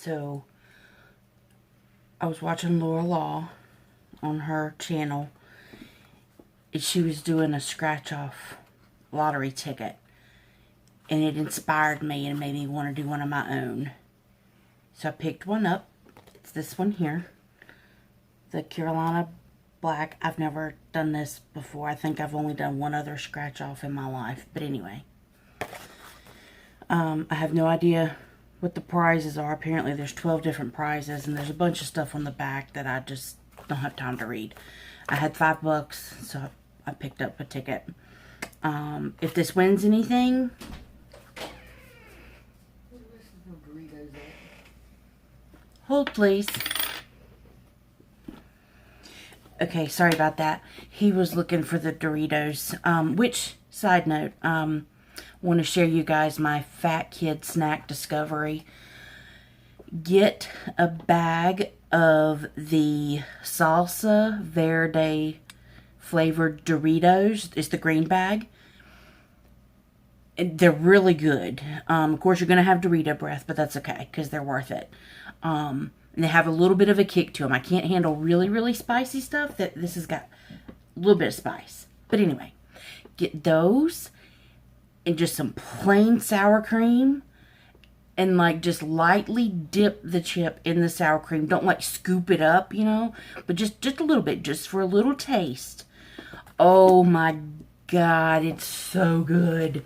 So, I was watching Laura Law on her channel. And she was doing a scratch-off lottery ticket. And it inspired me and made me want to do one of my own. So I picked one up. It's this one here. The Carolina Black. I've never done this before. I think I've only done one other scratch-off in my life. But anyway. I have no idea what the prizes are. Apparently there's 12 different prizes. And there's a bunch of stuff on the back that I just don't have time to read. I had $5, so I picked up a ticket. If this wins anything... Hold, please. Okay, sorry about that. He was looking for the Doritos. Which, side note, want to share you guys my fat kid snack discovery. Get a bag of the salsa verde flavored Doritos. It's the green bag. They're really good. Of course, you're going to have Dorito breath, but that's okay because they're worth it. And they have a little bit of a kick to them. I can't handle really, really spicy stuff. This has got a little bit of spice. But anyway, get those and just some plain sour cream. And like just lightly dip the chip in the sour cream. Don't like scoop it up, you know. But just a little bit, just for a little taste. Oh my God, it's so good.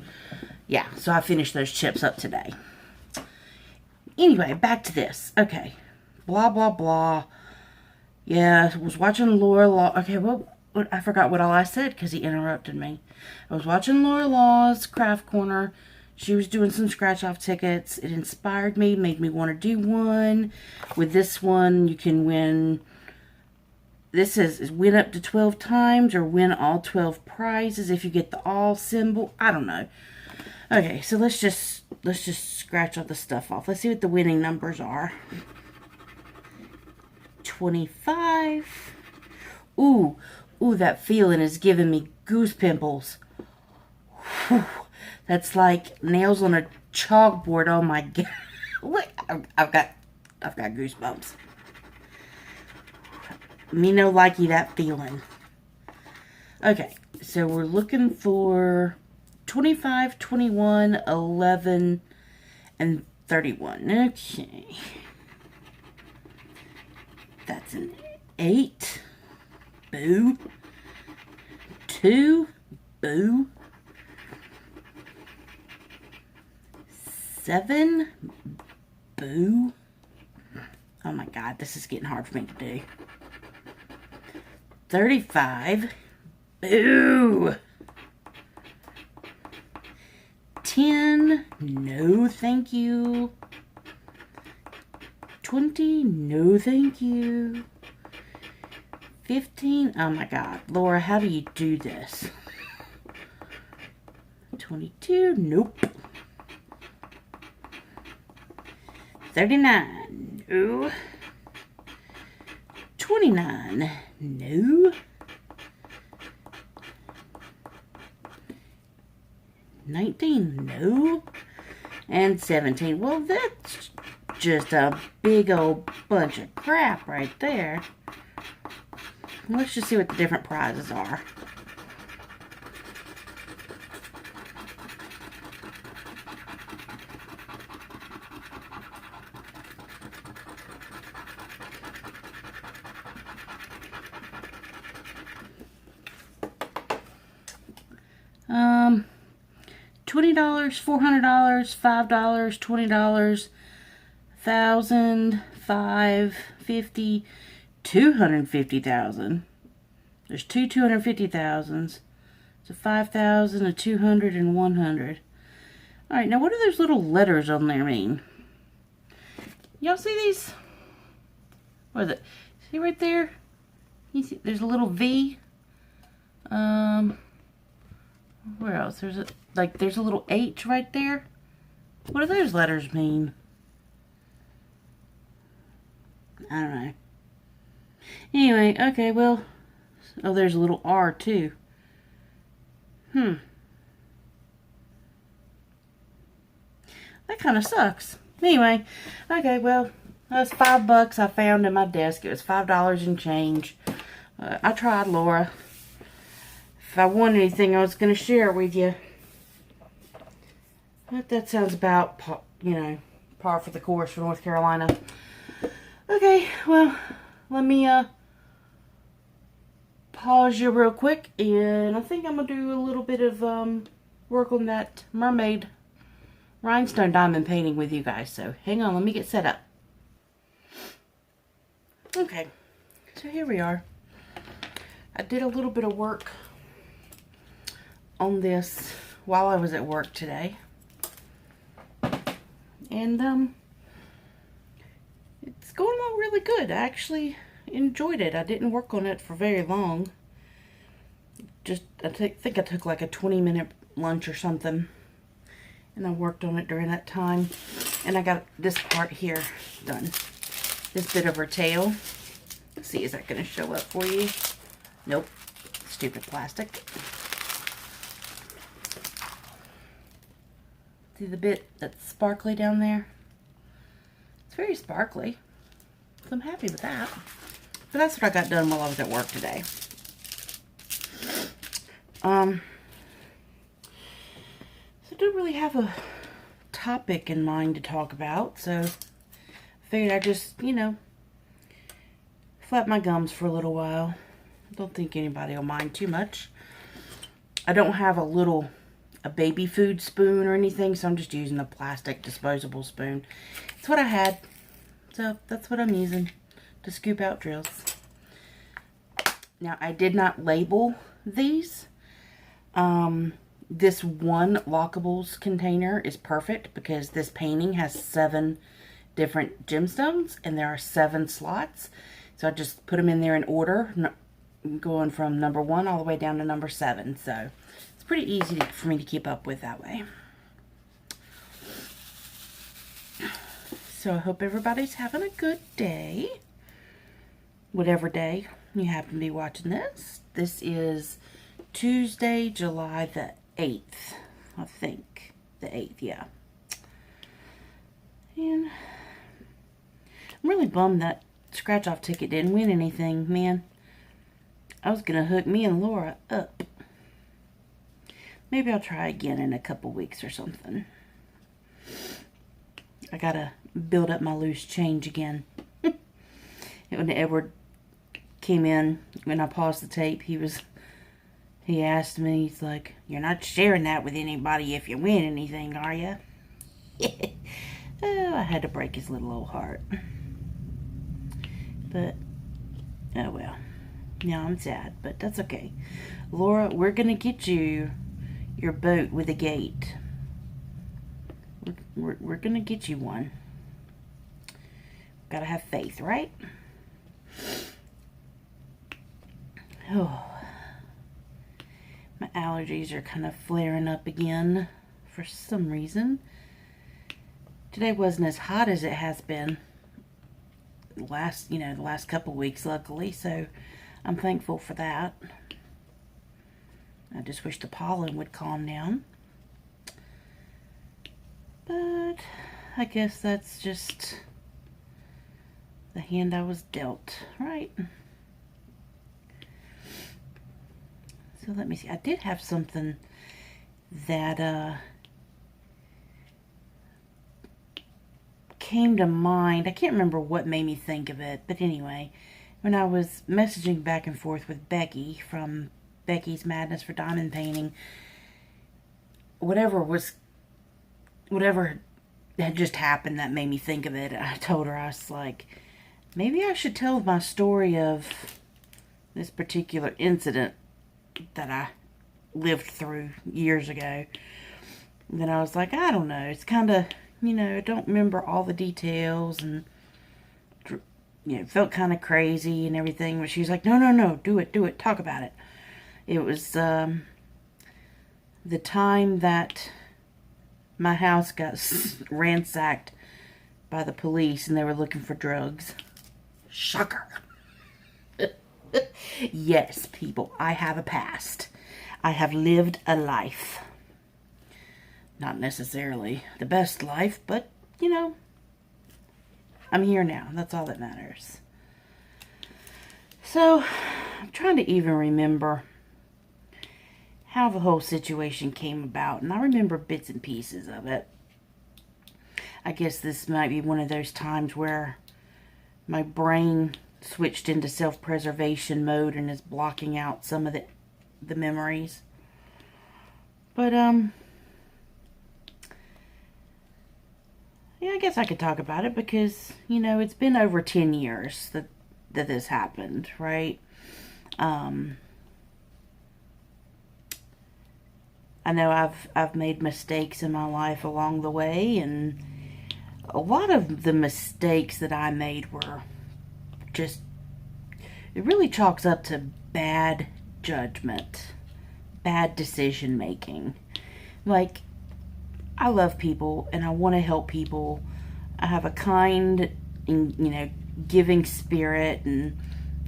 Yeah, so I finished those chips up today. Anyway, back to this. Okay. Blah, blah, blah. Yeah, I was watching Laura Law. Okay, well, I forgot what all I said because he interrupted me. I was watching Laura Law's Craft Corner. She was doing some scratch-off tickets. It inspired me, made me want to do one. With this one, you can win... This is win up to 12 times or win all 12 prizes if you get the all symbol. I don't know. Okay, so let's just scratch all the stuff off. Let's see what the winning numbers are. 25. Ooh, that feeling is giving me goose pimples. Whew, that's like nails on a chalkboard. Oh my God. Look, I've got goosebumps. Me no likey that feeling. Okay, so we're looking for 25, 21, 11, and 31. Okay. That's an 8. Boo. 2. Boo. 7. Boo. Oh my God, this is getting hard for me to do. 35. Boo. 10. No, thank you. 20. No, thank you. 15. Oh my God. Laura, how do you do this? 22. Nope. 39. No. 29. No. 19. No. And 17. Well, that's just a big old bunch of crap right there. Let's just see what the different prizes are. $20, $400, $5, $20, 1,000, 5, 50, 250,000. There's two 250,000s. So 5,000, a 200, and 100. All right, now what do those little letters on there mean? Y'all see these? What is it? See right there? You see, there's a little V. Where else? There's a little H right there. What do those letters mean? I don't know. Anyway, okay, well. Oh, there's a little R too. That kind of sucks. Anyway, okay, well, That's $5 I found in my desk. It was $5 and change. I tried, Laura. If I want anything, I was going to share it with you. But that sounds about, you know, par for the course for North Carolina. Okay, well, let me pause you real quick, and I think I'm going to do a little bit of work on that mermaid rhinestone diamond painting with you guys. So hang on, let me get set up. Okay, so here we are. I did a little bit of work on this while I was at work today. And it's going along really good. I actually enjoyed it. I didn't work on it for very long. Just, I think I took like a 20-minute lunch or something. And I worked on it during that time. And I got this part here done. This bit of her tail. Let's see, is that going to show up for you? Nope. Stupid plastic. See the bit that's sparkly down there? It's very sparkly. So I'm happy with that. But that's what I got done while I was at work today. So I don't really have a topic in mind to talk about, so I figured I'd just, you know, flap my gums for a little while. I don't think anybody will mind too much. I don't have a baby food spoon or anything, so I'm just using a plastic disposable spoon. It's what I had, so that's what I'm using to scoop out drills. Now, I did not label these. This one Lockables container is perfect because this painting has 7 different gemstones and there are 7 slots. So I just put them in there in order, going from number 1 all the way down to number 7. So it's pretty easy for me to keep up with that way. So I hope everybody's having a good day. Whatever day you happen to be watching this. This is Tuesday, July the 8th. I think. The 8th, yeah. And I'm really bummed that scratch-off ticket didn't win anything, man. I was going to hook me and Laura up. Maybe I'll try again in a couple weeks or something. I got to build up my loose change again. When Edward came in, when I paused the tape, he asked me, he's like, "You're not sharing that with anybody if you win anything, are you?" Oh, I had to break his little old heart. But, oh well. Now I'm sad, but that's okay. Laura, we're going to get you your boat with a gate. We're going to get you one. Gotta have faith, right? Oh. My allergies are kind of flaring up again for some reason. Today wasn't as hot as it has been the last couple weeks, luckily, so I'm thankful for that. I just wish the pollen would calm down. But I guess that's just the hand I was dealt, right? So let me see. I did have something that came to mind. I can't remember what made me think of it, but anyway, when I was messaging back and forth with Becky from Becky's Madness for Diamond Painting, whatever had just happened that made me think of it, I told her, I was like, maybe I should tell my story of this particular incident that I lived through years ago. And then I was like, I don't know, it's kind of, I don't remember all the details, and it felt kind of crazy and everything. But she's like, no, do it, talk about it. It was the time that my house got ransacked by the police and they were looking for drugs. Shocker. Yes, people, I have a past. I have lived a life. Not necessarily the best life, but, I'm here now. That's all that matters. So, I'm trying to even remember how the whole situation came about. And I remember bits and pieces of it. I guess this might be one of those times where my brain switched into self-preservation mode and is blocking out some of the memories. But, yeah, I guess I could talk about it because, you know, it's been over 10 years that this happened, right? I know I've made mistakes in my life along the way, and a lot of the mistakes that I made were just, it really chalks up to bad judgment, bad decision making. Like, I love people and I want to help people. I have a kind and, you know, giving spirit, and,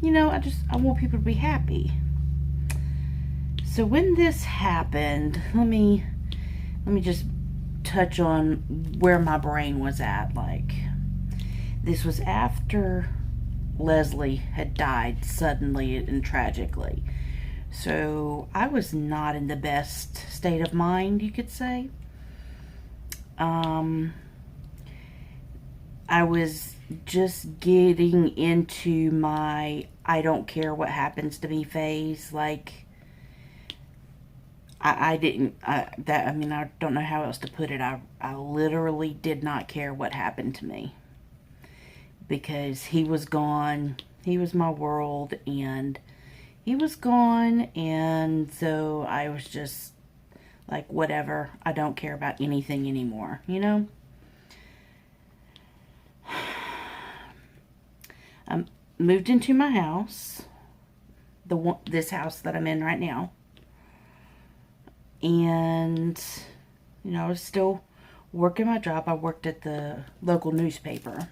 you know, I want people to be happy. So when this happened, let me just touch on where my brain was at. Like, this was after Leslie had died suddenly and tragically. So I was not in the best state of mind, you could say. I was just getting into my I don't care what happens to me phase. Like, I don't know how else to put it. I literally did not care what happened to me. Because he was gone. He was my world, and he was gone, and so I was just like, whatever. I don't care about anything anymore, you know? I moved into my house, this house that I'm in right now. And, you know, I was still working my job. I worked at the local newspaper.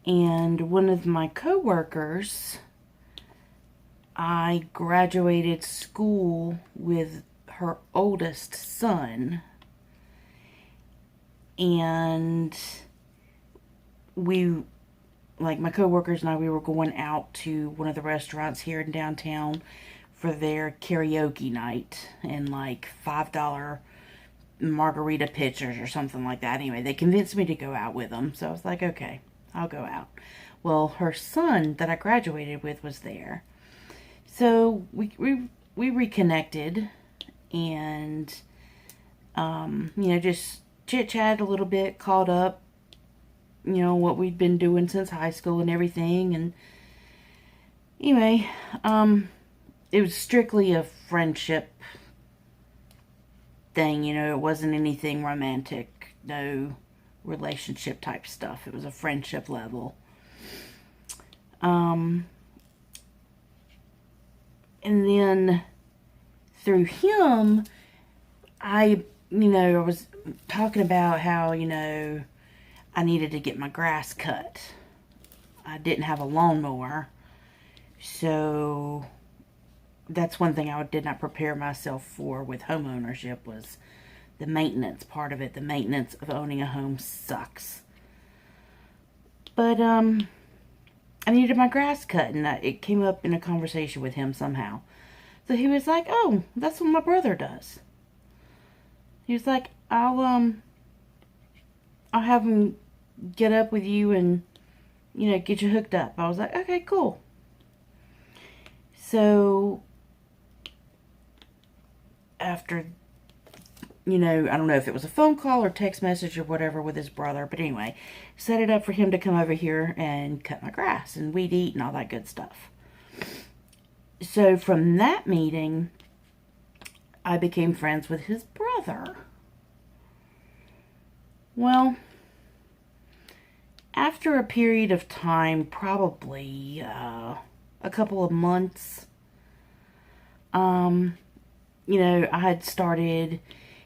And one of my coworkers, I graduated school with her oldest son. And my coworkers and I, we were going out to one of the restaurants here in downtown for their karaoke night, and like $5 margarita pitchers or something like that. Anyway, they convinced me to go out with them, so I was like, okay, I'll go out. Well, her son that I graduated with was there, so we reconnected, and you know, just chit chat a little bit, caught up, you know, what we'd been doing since high school and everything. And anyway, it was strictly a friendship thing, you know. It wasn't anything romantic, no relationship type stuff. It was a friendship level. And then through him, I was talking about how, you know, I needed to get my grass cut. I didn't have a lawnmower, so that's one thing I did not prepare myself for with home ownership, was the maintenance part of it. The maintenance of owning a home sucks. But I needed my grass cut, and it came up in a conversation with him somehow. So he was like, "Oh, that's what my brother does." He was like, I'll have him get up with you and, you know, get you hooked up." I was like, okay, cool. So after, you know, I don't know if it was a phone call or text message or whatever with his brother, but anyway, set it up for him to come over here and cut my grass and weed eat and all that good stuff. So from that meeting, I became friends with his brother. Well, after a period of time, probably a couple of months, you know, I had started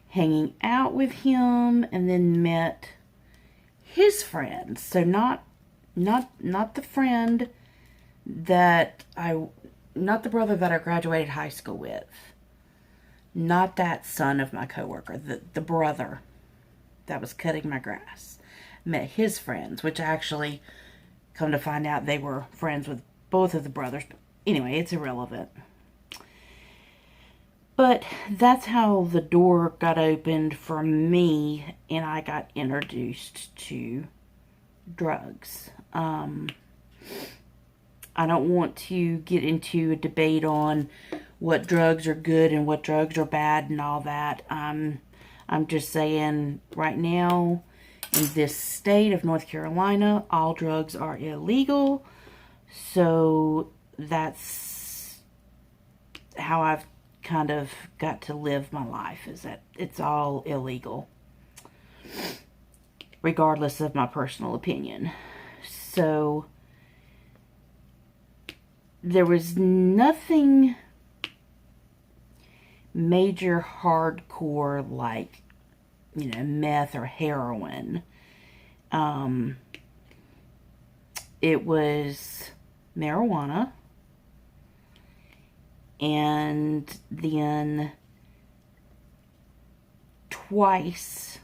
hanging out with him, and then met his friends. So not the friend that not the brother that I graduated high school with. Not that son of my coworker, the brother that was cutting my grass. met his friends, which actually, come to find out, they were friends with both of the brothers. But anyway, it's irrelevant. But that's how the door got opened for me, and I got introduced to drugs. I don't want to get into a debate on what drugs are good and what drugs are bad and all that. I'm just saying right now, in this state of North Carolina, all drugs are illegal. So that's how I've kind of got to live my life, is that it's all illegal, regardless of my personal opinion. So there was nothing major hardcore like, you know, meth or heroin. It was marijuana. And then twice,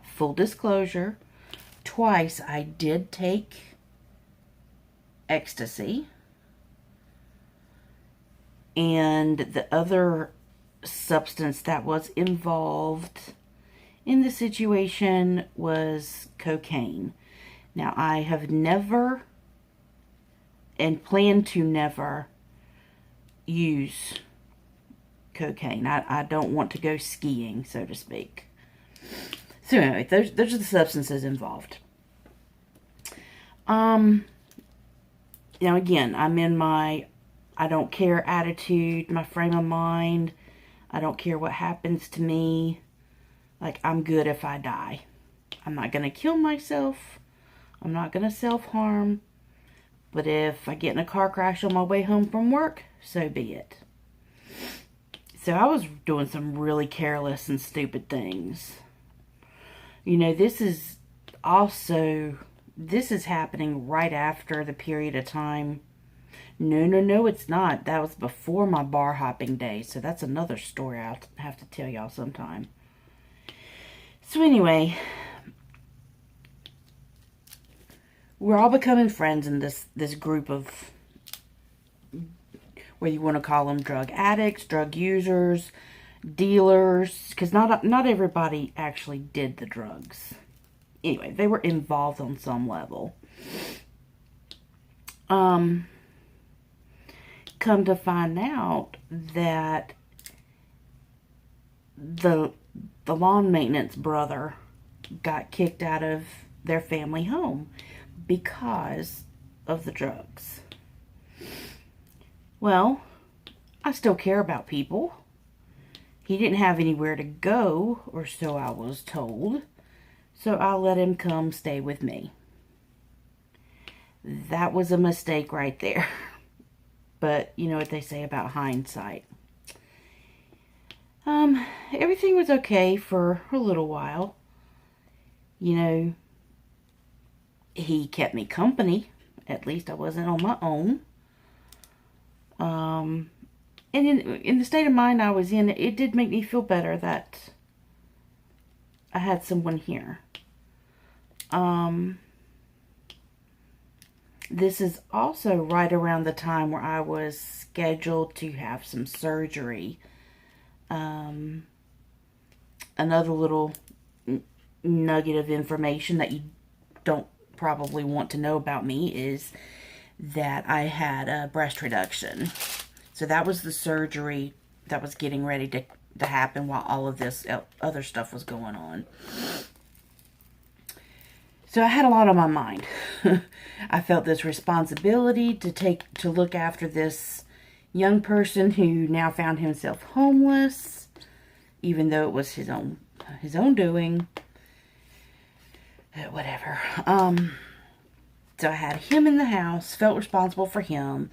full disclosure, twice I did take ecstasy. And the other substance that was involved in the situation was cocaine. Now, I have never, and plan to never, use cocaine. I don't want to go skiing, so to speak. So anyway, those are the substances involved. Now again, I'm in my I don't care attitude, my frame of mind. I don't care what happens to me. Like, I'm good if I die. I'm not going to kill myself. I'm not going to self-harm. But if I get in a car crash on my way home from work, so be it. So I was doing some really careless and stupid things. You know, this is happening right after the period of time. No, it's not. That was before my bar hopping days. So that's another story I'll have to tell y'all sometime. So anyway, we're all becoming friends in this group of, whether you want to call them drug addicts, drug users, dealers, because not everybody actually did the drugs. Anyway, they were involved on some level. Come to find out that the lawn maintenance brother got kicked out of their family home because of the drugs. Well, I still care about people. He didn't have anywhere to go, or so I was told. So I let him come stay with me. That was a mistake right there. But you know what they say about hindsight. Everything was okay for a little while. You know, he kept me company. At least I wasn't on my own. And in the state of mind I was in, it did make me feel better that I had someone here. This is also right around the time where I was scheduled to have some surgery. Another little nugget of information that you don't probably want to know about me is that I had a breast reduction. So that was the surgery that was getting ready to happen while all of this other stuff was going on. So I had a lot on my mind. I felt this responsibility to look after this young person who now found himself homeless, even though it was his own doing. Whatever. So I had him in the house, felt responsible for him,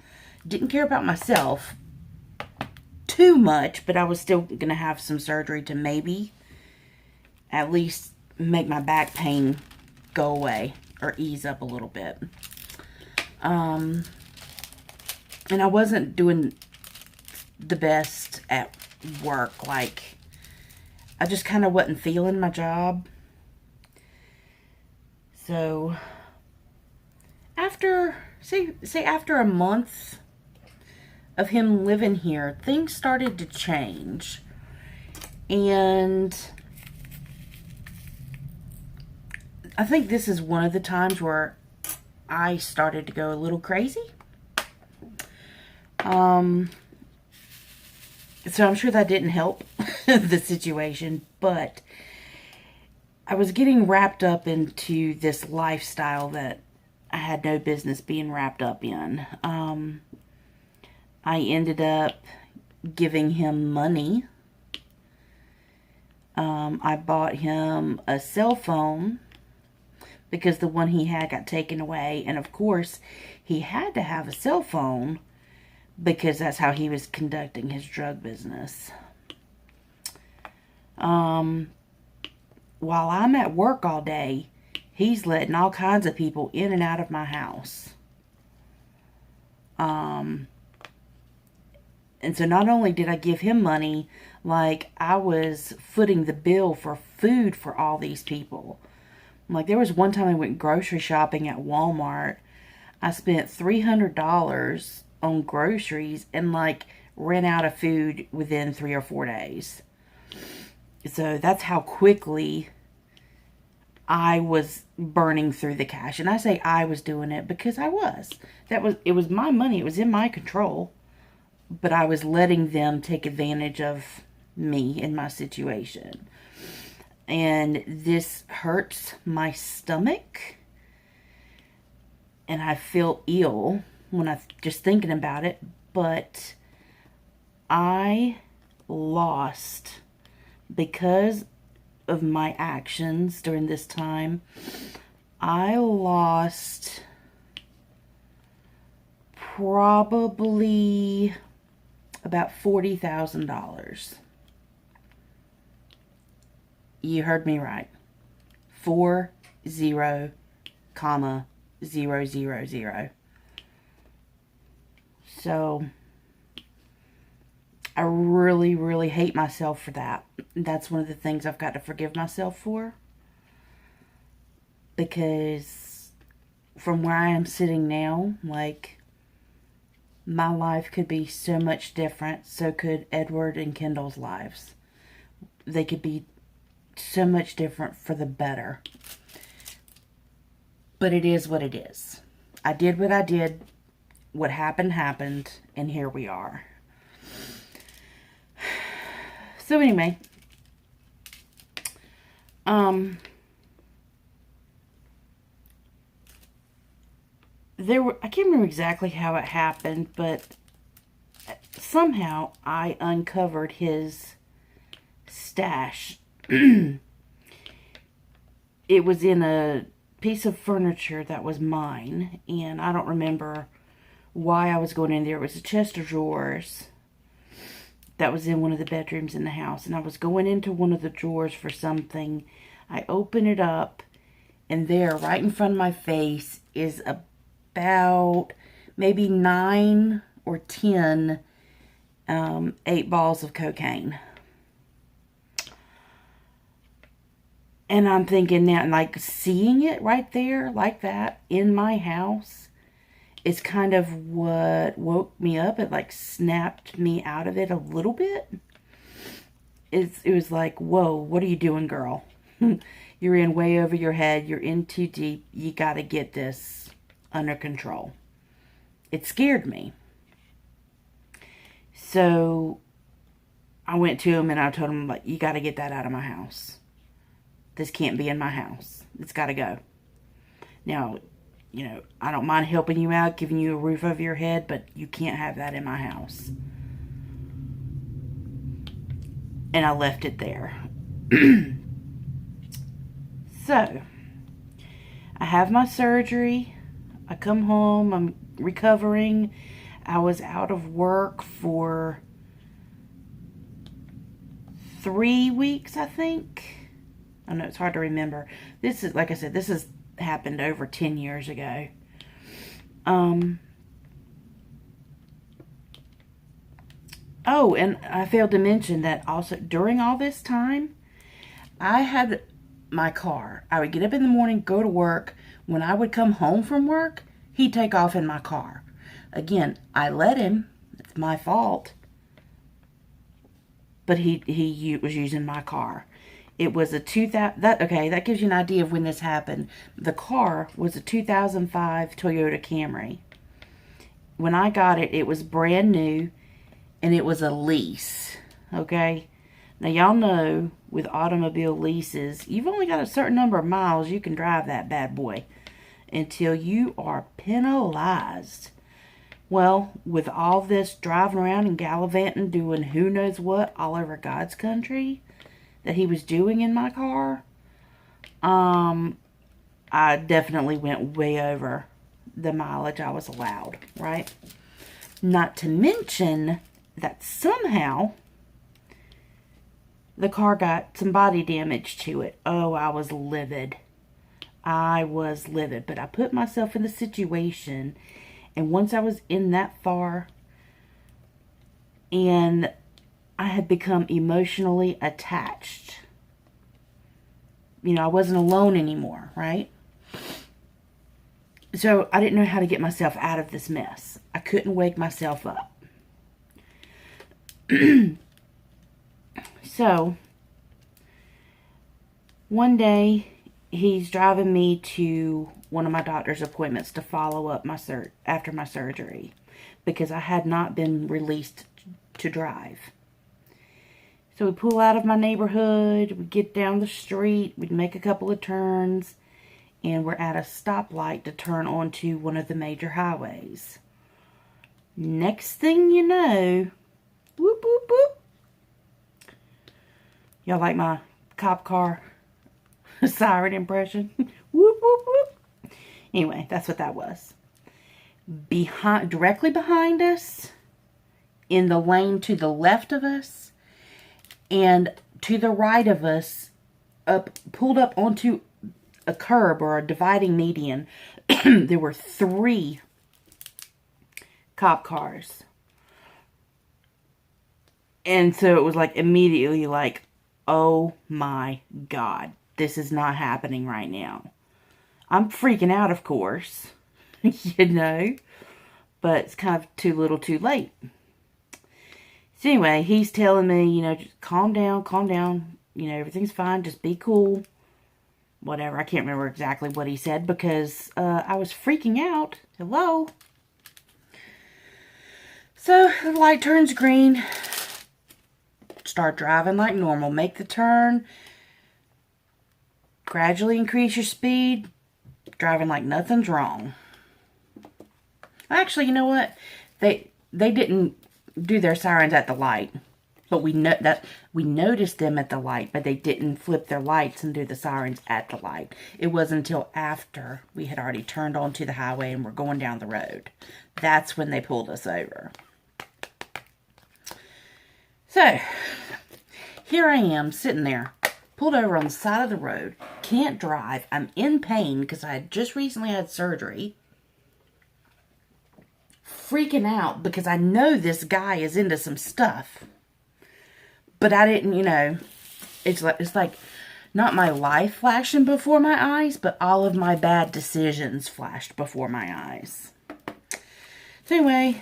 didn't care about myself too much, but I was still going to have some surgery to maybe at least make my back pain go away or ease up a little bit. And I wasn't doing the best at work. Like, I just kind of wasn't feeling my job. So after, say after a month of him living here, things started to change. And I think this is one of the times where I started to go a little crazy. So I'm sure that didn't help the situation, but I was getting wrapped up into this lifestyle that I had no business being wrapped up in. I ended up giving him money. I bought him a cell phone because the one he had got taken away. And of course, he had to have a cell phone because that's how he was conducting his drug business. While I'm at work all day, he's letting all kinds of people in and out of my house. And so not only did I give him money, like I was footing the bill for food for all these people. Like there was one time I went grocery shopping at Walmart. I spent $300 on groceries and like ran out of food within 3 or 4 days. So that's how quickly I was burning through the cash. And I say I was doing it because I was. It was my money. It was in my control. But I was letting them take advantage of me and my situation. And this hurts my stomach. And I feel ill when I'm just thinking about it. But I lost, because of my actions during this time, I lost probably about $40,000. You heard me right. 40,000. So I really, really hate myself for that. That's one of the things I've got to forgive myself for. Because from where I am sitting now, like, my life could be so much different. So could Edward and Kendall's lives. They could be so much different for the better. But it is what it is. I did what I did. What happened, happened. And here we are. So anyway. I can't remember exactly how it happened, but somehow I uncovered his stash. It was in a piece of furniture that was mine, and I don't remember why I was going in there. It was a chest of drawers that was in one of the bedrooms in the house, and I was going into one of the drawers for something. I open it up, and there, right in front of my face, is about maybe 9 or 10 8 balls of cocaine. And I'm thinking now, like, seeing it right there like that in my house is kind of what woke me up. It like snapped me out of it a little bit. It was like, whoa, what are you doing, girl? You're in way over your head. You're in too deep. You got to get this under control. It scared me. So I went to him and I told him, like, you got to get that out of my house. This can't be in my house. It's got to go. Now, you know, I don't mind helping you out, giving you a roof over your head, but you can't have that in my house. And I left it there. So, I have my surgery. I come home. I'm recovering. I was out of work for 3 weeks, I think. I know it's hard to remember. This is, like I said, this has happened over 10 years ago. Oh, and I failed to mention that also during all this time, I had my car. I would get up in the morning, go to work. When I would come home from work, he'd take off in my car. Again, I let him. It's my fault. But he was using my car. It was a 2000, that gives you an idea of when this happened. The car was a 2005 Toyota Camry. When I got it, it was brand new, and it was a lease, okay? Now, y'all know with automobile leases, you've only got a certain number of miles you can drive that bad boy until you are penalized. Well, with all this driving around and gallivanting, doing who knows what all over God's country that he was doing in my car, I definitely went way over the mileage I was allowed, right? Not to mention that somehow the car got some body damage to it. Oh, I was livid. I was livid. But I put myself in the situation, and once I was in that far, and I had become emotionally attached. You know, I wasn't alone anymore, right? So I didn't know how to get myself out of this mess. I couldn't wake myself up. So, one day, he's driving me to one of my doctor's appointments to follow up after my surgery, because I had not been released to drive. So we pull out of my neighborhood, we get down the street, we make a couple of turns, and we're at a stoplight to turn onto one of the major highways. Next thing you know, whoop, whoop, whoop. Y'all like my cop car siren impression? Whoop, whoop, whoop. Anyway, that's what that was. Directly behind us, in the lane to the left of us, and to the right of us, pulled up onto a curb or a dividing median, there were 3 cop cars. And so it was like immediately like, oh my God, this is not happening right now. I'm freaking out, of course, you know, but it's kind of too little too late. So anyway, he's telling me, you know, just calm down, you know, everything's fine, just be cool, whatever. I can't remember exactly what he said because I was freaking out. Hello? So the light turns green. Start driving like normal. Make the turn. Gradually increase your speed. Driving like nothing's wrong. Actually, you know what? They didn't do their sirens at the light. But we noticed them at the light, but they didn't flip their lights and do the sirens at the light. It wasn't until after we had already turned onto the highway and were going down the road. That's when they pulled us over. So, here I am sitting there, pulled over on the side of the road, can't drive. I'm in pain because I had just recently had surgery. Freaking out because I know this guy is into some stuff. But I didn't, you know, it's like not my life flashing before my eyes, but all of my bad decisions flashed before my eyes. So anyway,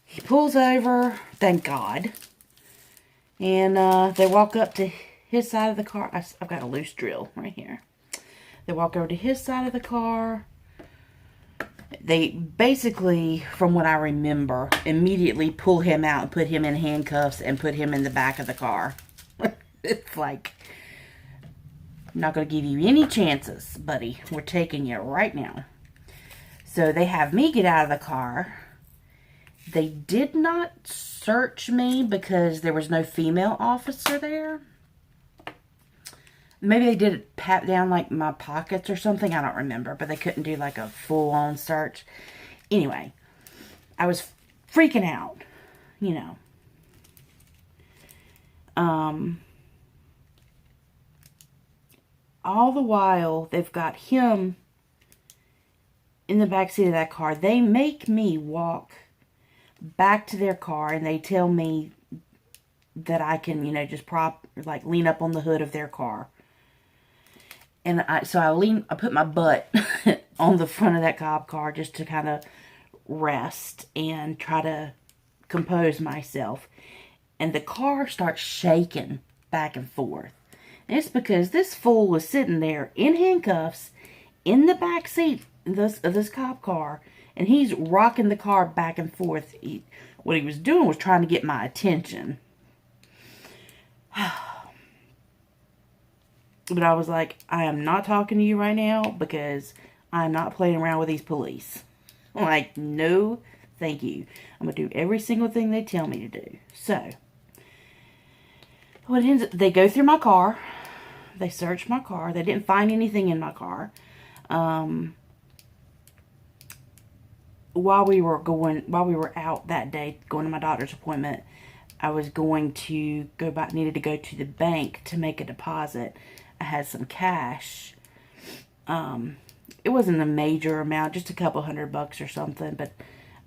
he pulls over, thank God. And they walk up to his side of the car. I've got a loose drill right here. They walk over to his side of the car. They basically, from what I remember, immediately pull him out and put him in handcuffs and put him in the back of the car. It's like, I'm not going to give you any chances, buddy. We're taking you right now. So they have me get out of the car. They did not search me because there was no female officer there. Maybe they did pat down like my pockets or something. I don't remember. But they couldn't do like a full-on search. Anyway, I was freaking out, you know. All the while, they've got him in the backseat of that car. They make me walk back to their car, and they tell me that I can, you know, just lean up on the hood of their car And I put my butt on the front of that cop car just to kind of rest and try to compose myself. And the car starts shaking back and forth. And it's because this fool was sitting there in handcuffs in the back seat of this cop car, and he's rocking the car back and forth. What he was doing was trying to get my attention. But I was like, I am not talking to you right now because I'm not playing around with these police. Like, no, thank you. I'm going to do every single thing they tell me to do. So, they go through my car. They search my car. They didn't find anything in my car. While we were out that day going to my doctor's appointment, I was going to needed to go to the bank to make a deposit. I had some cash. It wasn't a major amount, just a couple $100 or something, but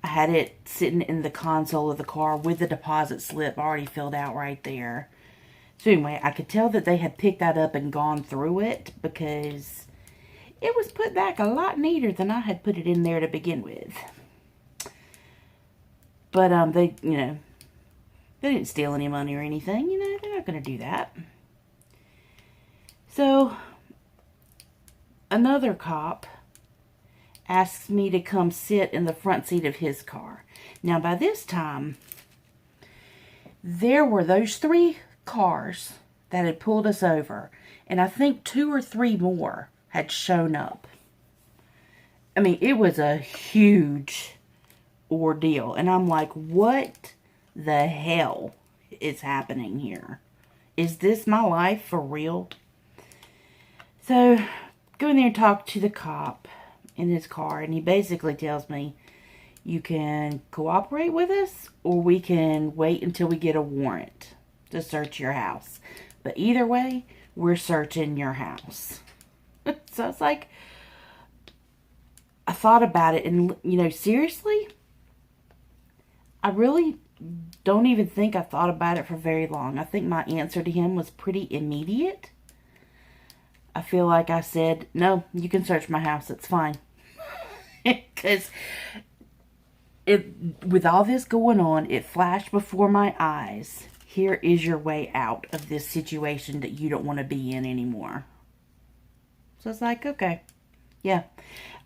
I had it sitting in the console of the car with the deposit slip already filled out right there. So anyway, I could tell that they had picked that up and gone through it because it was put back a lot neater than I had put it in there to begin with. But they didn't steal any money or anything. They're not going to do that. So another cop asks me to come sit in the front seat of his car. Now, by this time, there were those 3 cars that had pulled us over, and I think 2 or 3 more had shown up. I mean, it was a huge ordeal, and I'm like, what the hell is happening here? Is this my life for real? So, go in there and talk to the cop in his car, and he basically tells me, you can cooperate with us, or we can wait until we get a warrant to search your house. But either way, we're searching your house. So it's like, I thought about it, and seriously, I really don't even think I thought about it for very long. I think my answer to him was pretty immediate. I feel like I said, no, you can search my house, it's fine. Because with all this going on, it flashed before my eyes. Here is your way out of this situation that you don't want to be in anymore. So it's like, okay, yeah,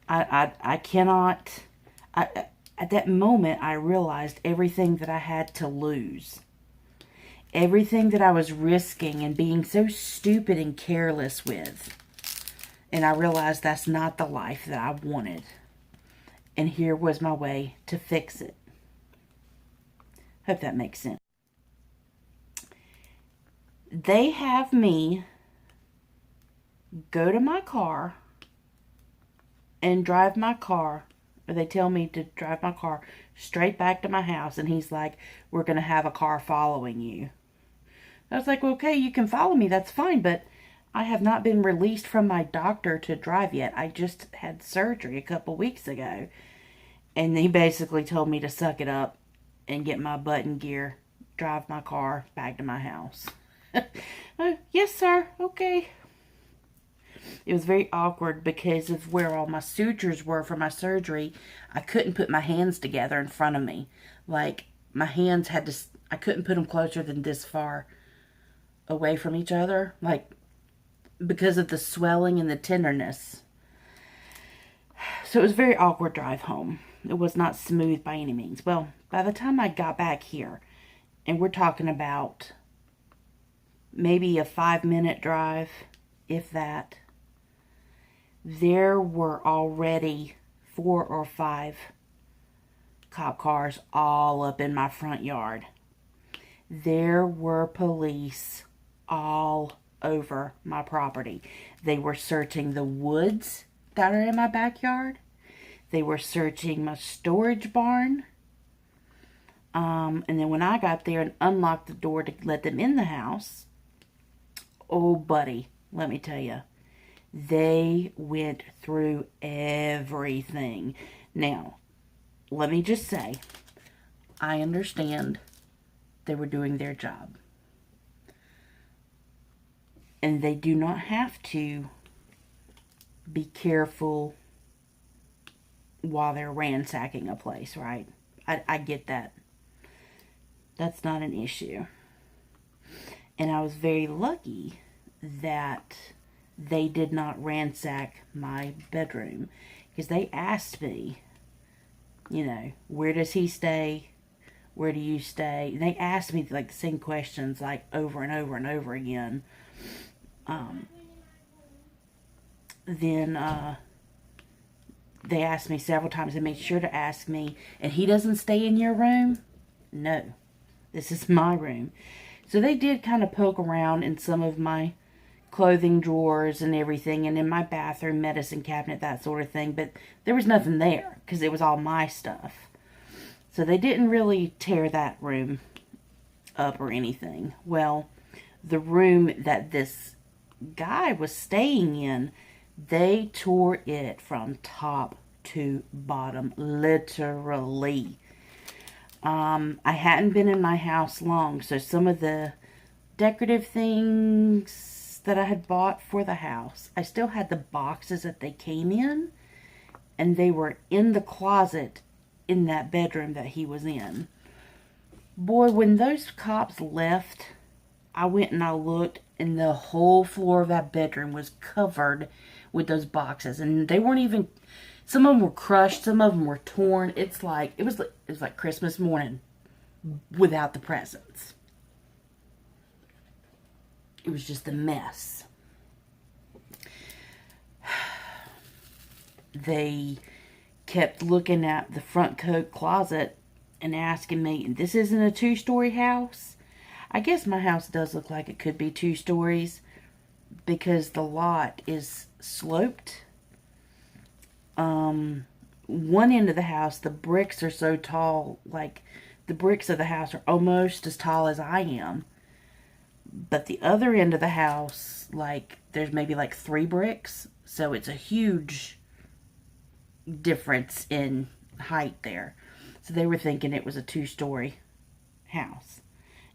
I cannot. At that moment, I realized everything that I had to lose. Everything that I was risking and being so stupid and careless with. And I realized that's not the life that I wanted. And here was my way to fix it. Hope that makes sense. They have me go to my car and drive my car, or they tell me to drive my car straight back to my house, and he's like, we're going to have a car following you. I was like, well, okay, you can follow me, that's fine, but I have not been released from my doctor to drive yet. I just had surgery a couple weeks ago, and he basically told me to suck it up and get my butt in gear, drive my car back to my house. Yes, sir, okay. It was very awkward because of where all my sutures were for my surgery. I couldn't put my hands together in front of me. Like, my hands had to, I couldn't put them closer than this far away from each other. Like, because of the swelling and the tenderness. So it was a very awkward drive home. It was not smooth by any means. Well, by the time I got back here, and we're talking about maybe a 5-minute drive, if that, there were already 4 or 5 cop cars all up in my front yard. There were police all over my property. They were searching the woods that are in my backyard. They were searching my storage barn. And then when I got there and unlocked the door to let them in the house, oh, buddy, let me tell you, they went through everything. Now, let me just say, I understand they were doing their job. And they do not have to be careful while they're ransacking a place, right? I get that. That's not an issue. And I was very lucky that they did not ransack my bedroom, because they asked me, you know, where does he stay? Where do you stay? And they asked me like the same questions like over and over and over again. Then they asked me several times. They made sure to ask me, and he doesn't stay in your room? No, this is my room. So they did kind of poke around in some of my clothing drawers and everything, and in my bathroom medicine cabinet, that sort of thing. But there was nothing there because it was all my stuff. So they didn't really tear that room up or anything. Well, the room that this guy was staying in, they tore it from top to bottom, literally. I hadn't been in my house long, so some of the decorative things that I had bought for the house, I still had the boxes that they came in, and they were in the closet in that bedroom that he was in. Boy, when those cops left, I went and I looked, and the whole floor of that bedroom was covered with those boxes, and they weren't even, some of them were crushed, some of them were torn. It was like Christmas morning without the presents. It was just a mess. They kept looking at the front coat closet and asking me, this isn't a 2-story house? I guess my house does look like it could be 2 stories because the lot is sloped. One end of the house, the bricks are so tall, like the bricks of the house are almost as tall as I am. But the other end of the house, like there's maybe like 3 bricks. So it's a huge difference in height there. So they were thinking it was a 2-story house.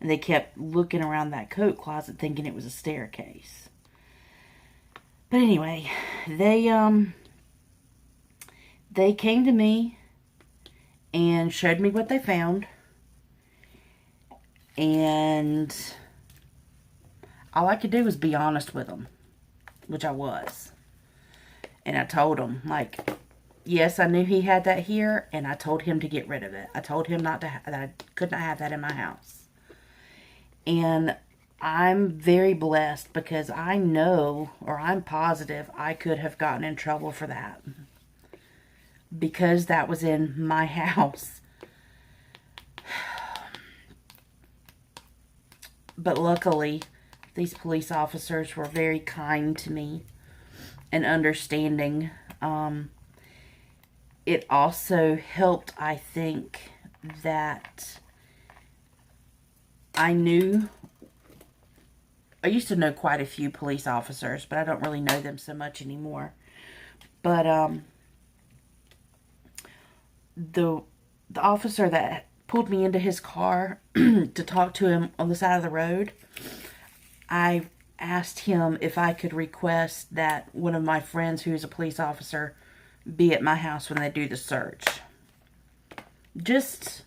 And they kept looking around that coat closet thinking it was a staircase. But anyway, they came to me and showed me what they found. And all I could do was be honest with them, which I was. And I told them, like, yes, I knew he had that here, and I told him to get rid of it. I told him that I could not have that in my house. And I'm very blessed because I know, or I'm positive, I could have gotten in trouble for that. Because that was in my house. But luckily, these police officers were very kind to me and understanding. It also helped, I think, that I used to know quite a few police officers, but I don't really know them so much anymore. But the officer that pulled me into his car to talk to him on the side of the road, I asked him if I could request that one of my friends who's a police officer be at my house when they do the search. Just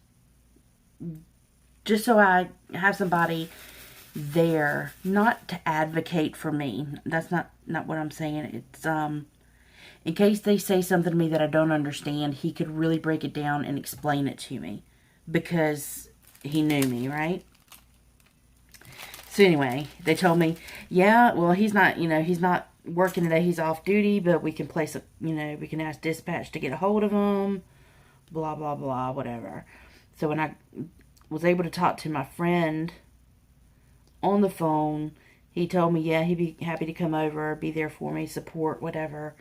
so I have somebody there, not to advocate for me. That's not what I'm saying. It's in case they say something to me that I don't understand, he could really break it down and explain it to me because he knew me, right? So anyway, they told me, yeah, well, he's not working today. He's off duty, but we can we can ask dispatch to get a hold of him, blah, blah, blah, whatever. So when I was able to talk to my friend on the phone, he told me, yeah, he'd be happy to come over, be there for me, support, whatever.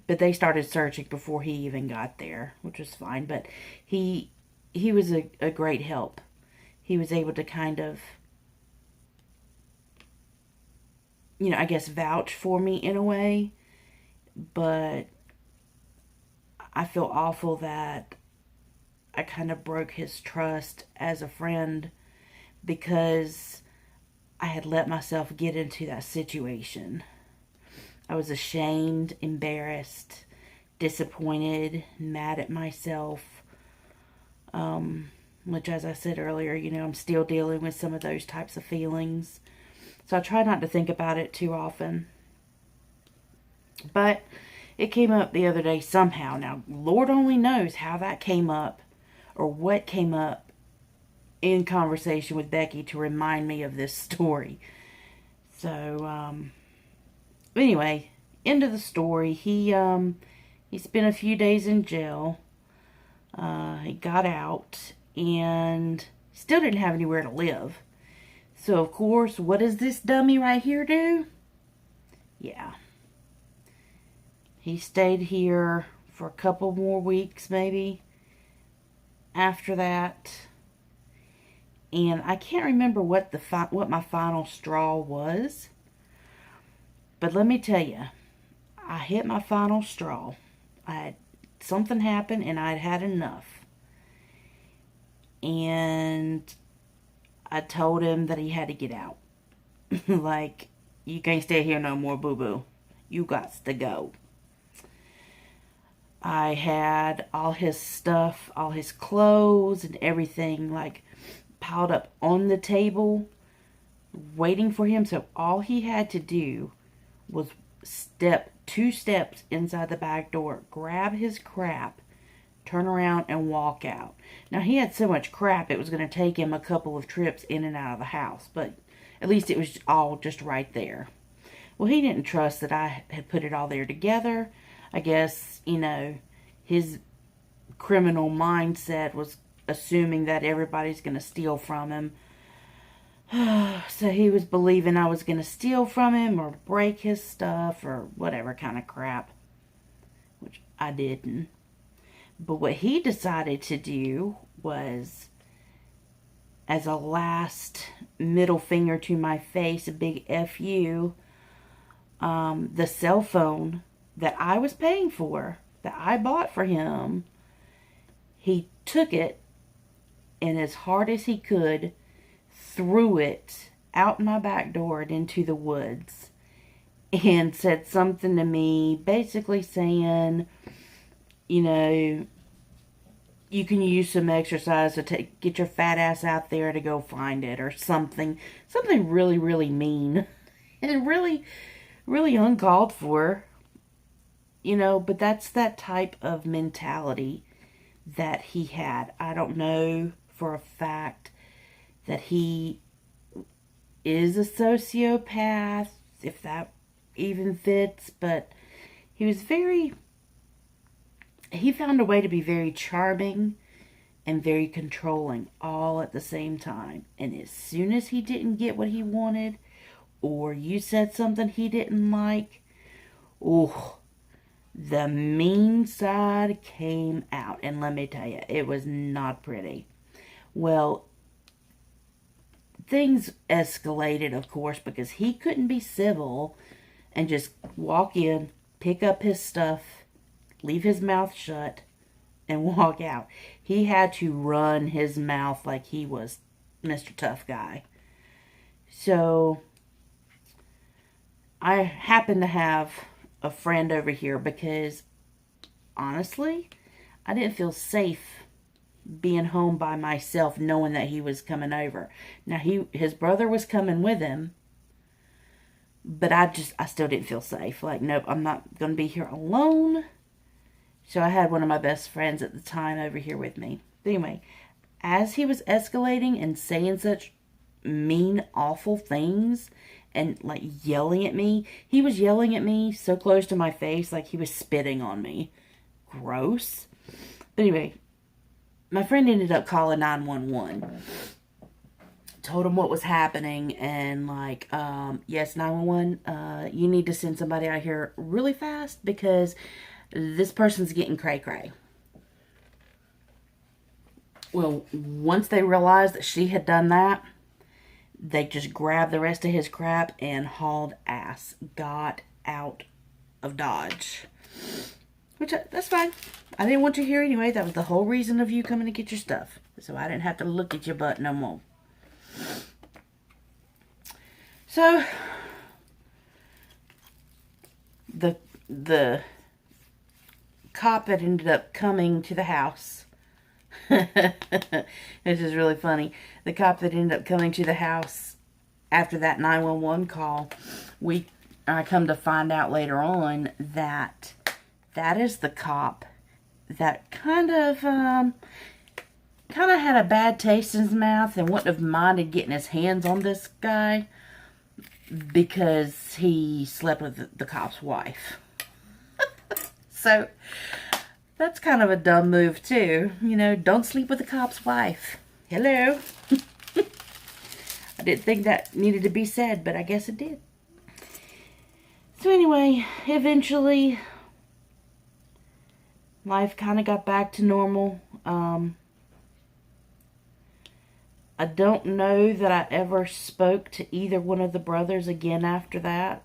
But they started searching before he even got there, which was fine. But he was a great help. He was able to kind of, I guess vouch for me in a way. But I feel awful that I kind of broke his trust as a friend because I had let myself get into that situation. I was ashamed, embarrassed, disappointed, mad at myself. Which, as I said earlier, you know, I'm still dealing with some of those types of feelings. So I try not to think about it too often. But it came up the other day somehow. Now, Lord only knows how that came up or what came up in conversation with Becky to remind me of this story. So, anyway, end of the story. He spent a few days in jail. He got out and still didn't have anywhere to live. So, of course, what does this dummy right here do? Yeah. He stayed here for a couple more weeks, maybe, after that. And I can't remember what my final straw was. But let me tell you, I hit my final straw. Something happened and I'd had enough. And I told him that he had to get out. Like, you can't stay here no more, boo-boo. You got to go. I had all his stuff, all his clothes and everything, like, piled up on the table, waiting for him. So all he had to do was step 2 steps inside the back door, grab his crap, turn around, and walk out. Now, he had so much crap, it was going to take him a couple of trips in and out of the house, but at least it was all just right there. Well, he didn't trust that I had put it all there together. I guess, you know, his criminal mindset was assuming that everybody's going to steal from him. So he was believing I was going to steal from him or break his stuff or whatever kind of crap, which I didn't. But what he decided to do was, as a last middle finger to my face, a big F-U, the cell phone that I was paying for, that I bought for him, he took it and as hard as he could, threw it out my back door and into the woods and said something to me, basically saying, you know, you can use some exercise to get your fat ass out there to go find it, or something really, really mean and really, really uncalled for, you know. But that's that type of mentality that he had. I don't know for a fact that he is a sociopath, if that even fits, but he found a way to be very charming and very controlling all at the same time. And as soon as he didn't get what he wanted, or you said something he didn't like, oh, the mean side came out. And let me tell you, it was not pretty. Well, things escalated, of course, because he couldn't be civil and just walk in, pick up his stuff, leave his mouth shut, and walk out. He had to run his mouth like he was Mr. Tough Guy. So, I happen to have a friend over here because, honestly, I didn't feel safe being home by myself knowing that he was coming over. Now, his brother was coming with him, but I still didn't feel safe. Like, nope, I'm not going to be here alone. So I had one of my best friends at the time over here with me. But anyway, as he was escalating and saying such mean, awful things and like yelling at me, he was yelling at me so close to my face like he was spitting on me. Gross. But anyway, my friend ended up calling 911. Told him what was happening and like, yes, 911, you need to send somebody out here really fast because this person's getting cray-cray. Well, once they realized that she had done that, they just grabbed the rest of his crap and hauled ass. Got out of Dodge. Which, that's fine. I didn't want you here anyway. That was the whole reason of you coming to get your stuff. So I didn't have to look at your butt no more. So, the cop that ended up coming to the house. This is really funny. The cop that ended up coming to the house after that 911 call, I come to find out later on that that is the cop that kind of had a bad taste in his mouth and wouldn't have minded getting his hands on this guy because he slept with the cop's wife. So that's kind of a dumb move too. You know, don't sleep with the cop's wife. Hello. I didn't think that needed to be said, but I guess it did. So anyway, eventually life kind of got back to normal. I don't know that I ever spoke to either one of the brothers again after that.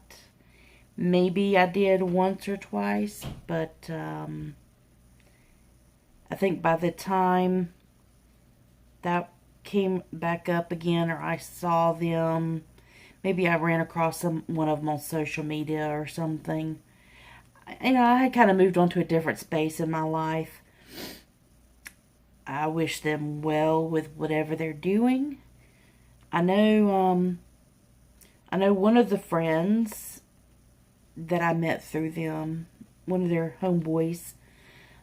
Maybe I did once or twice, but I think by the time that came back up again, or I saw them, maybe I ran across one of them on social media or something. You know, I had kind of moved on to a different space in my life. I wish them well with whatever they're doing. I know one of the friends that I met through them, one of their homeboys,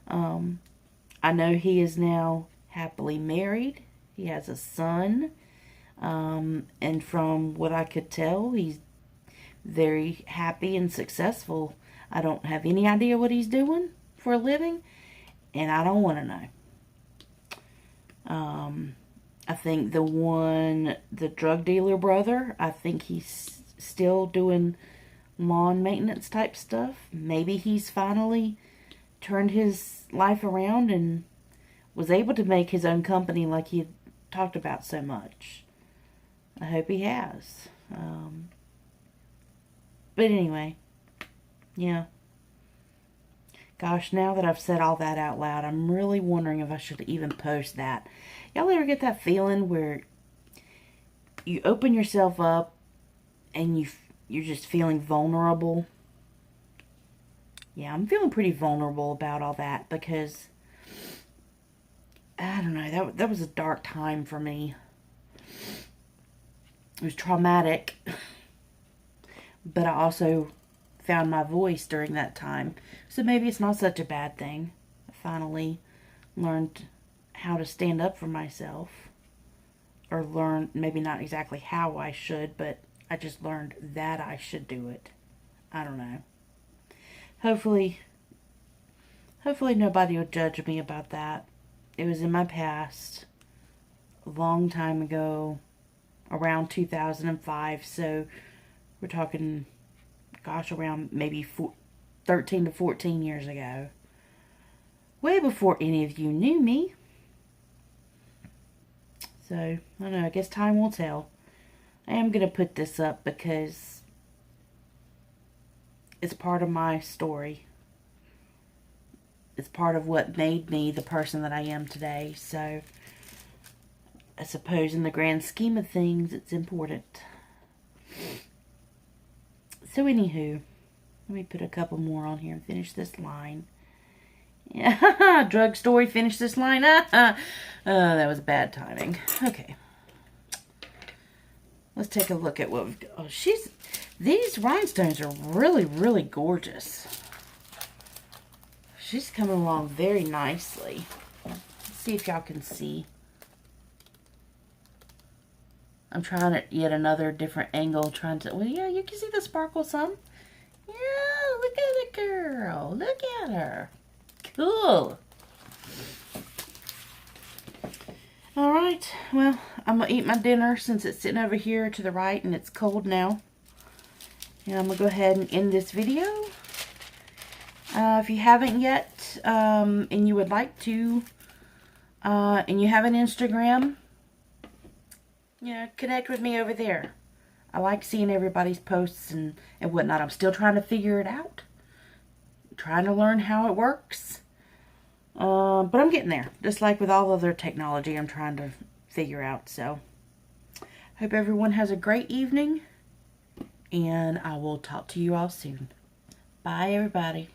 I know he is now happily married. He has a son. And from what I could tell, he's very happy and successful. I don't have any idea what he's doing for a living, and I don't want to know. I think the drug dealer brother, I think he's still doing lawn maintenance type stuff. Maybe he's finally turned his life around and was able to make his own company like he had talked about so much. I hope he has. But anyway, yeah. Gosh, now that I've said all that out loud, I'm really wondering if I should even post that. Y'all ever get that feeling where you open yourself up and you're just feeling vulnerable? Yeah, I'm feeling pretty vulnerable about all that because, I don't know, that was a dark time for me. It was traumatic, but I also found my voice during that time. So maybe it's not such a bad thing. I finally learned how to stand up for myself. Or learned, maybe not exactly how I should, but I just learned that I should do it. I don't know. Hopefully nobody will judge me about that. It was in my past, a long time ago, around 2005, so we're talking, gosh, around maybe 13 to 14 years ago. Way before any of you knew me. So, I don't know, I guess time will tell. I am going to put this up because it's part of my story. It's part of what made me the person that I am today. So, I suppose in the grand scheme of things, it's important. So, anywho, let me put a couple more on here and finish this line. Yeah, drug story, finish this line. That was bad timing. Okay. Let's take a look at what we've got. Oh, these rhinestones are really, really gorgeous. She's coming along very nicely. Let's see if y'all can see. I'm trying it yet another different angle, well, yeah, you can see the sparkle some. Yeah, look at the girl. Look at her. Cool. Alright, well, I'm going to eat my dinner since it's sitting over here to the right and it's cold now. And I'm going to go ahead and end this video. If you haven't yet, and you would like to, and you have an Instagram, connect with me over there. I like seeing everybody's posts and whatnot. I'm still trying to figure it out. Trying to learn how it works. But I'm getting there. Just like with all other technology, I'm trying to figure out. So, hope everyone has a great evening. And I will talk to you all soon. Bye, everybody.